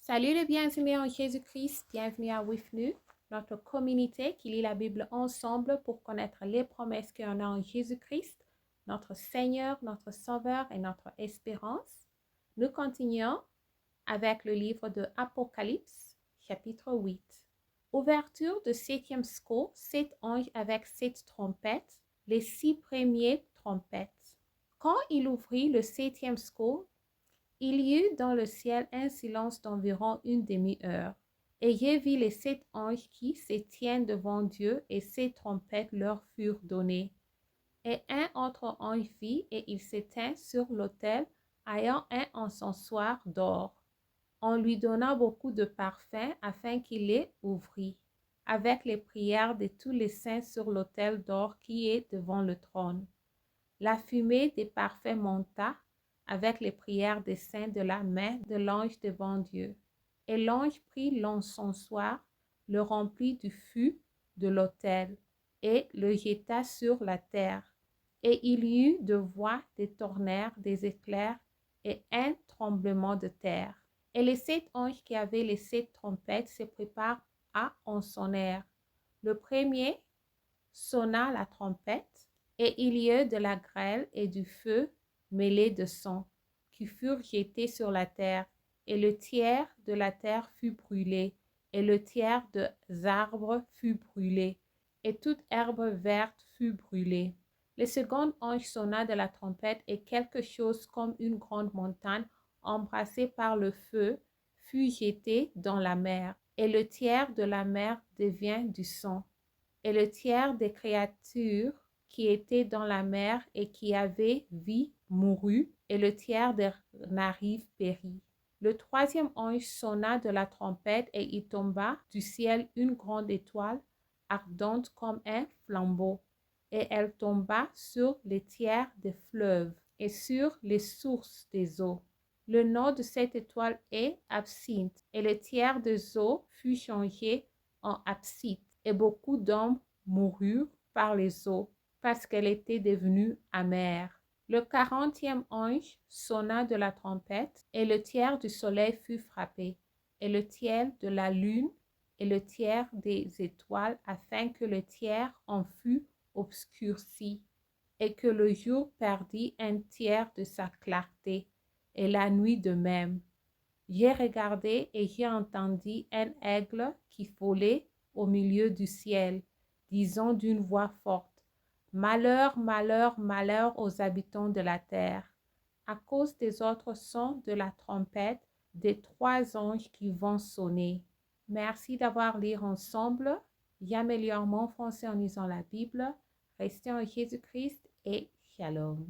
Salut les bien-aimés en Jésus-Christ, bienvenue à With Nous, notre communauté qui lit la Bible ensemble pour connaître les promesses qu'on a en Jésus-Christ, notre Seigneur, notre Sauveur et notre espérance. Nous continuons avec le livre de Apocalypse, chapitre 8. Ouverture de 7e sceau, 7 anges avec 7 trompettes, les 6 premières trompettes. Quand il ouvrit le 7e sceau, il y eut dans le ciel un silence d'environ une demi-heure. Et je vis les 7 anges qui se tiennent devant Dieu, et 7 trompettes leur furent données. Et un autre ange vit, et il s'éteint sur l'autel, ayant un encensoir d'or. On lui donna beaucoup de parfums, afin qu'il les ouvrît, avec les prières de tous les saints sur l'autel d'or qui est devant le trône. La fumée des parfums monta, avec les prières des saints de la main de l'ange devant Dieu. Et l'ange prit l'encensoir, le remplit du feu de l'autel, et le jeta sur la terre. Et il y eut de voix, des tonnerres, des éclairs, et un tremblement de terre. Et les 7 anges qui avaient les 7 trompettes se préparent en sonnèrent. Le premier sonna la trompette, et il y eut de la grêle et du feu mêlés de sang, qui furent jetés sur la terre, et le tiers de la terre fut brûlé, et le tiers des arbres fut brûlé, et toute herbe verte fut brûlée. Le second ange sonna de la trompette, et quelque chose comme une grande montagne, embrassée par le feu, fut jeté dans la mer, et le tiers de la mer devint du sang. Et le tiers des créatures qui étaient dans la mer et qui avaient vie mourut, et le tiers des narives périt. Le troisième ange sonna de la trompette, et il tomba du ciel une grande étoile ardente comme un flambeau, et elle tomba sur les tiers des fleuves et sur les sources des eaux. Le nom de cette étoile est Absinthe, et le tiers des eaux fut changé en absinthe, et beaucoup d'hommes moururent par les eaux, parce qu'elle était devenue amère. Le 40e ange sonna de la trompette, et le tiers du soleil fut frappé, et le tiers de la lune, et le tiers des étoiles, afin que le tiers en fût obscurci, et que le jour perdit un tiers de sa clarté, et la nuit de même. J'ai regardé et j'ai entendu un aigle qui volait au milieu du ciel, disant d'une voix forte: Malheur, malheur, malheur aux habitants de la terre, à cause des autres sons de la trompette des 3 anges qui vont sonner. Merci d'avoir lu ensemble. J'améliore mon français en lisant la Bible. Restez en Jésus-Christ et Shalom.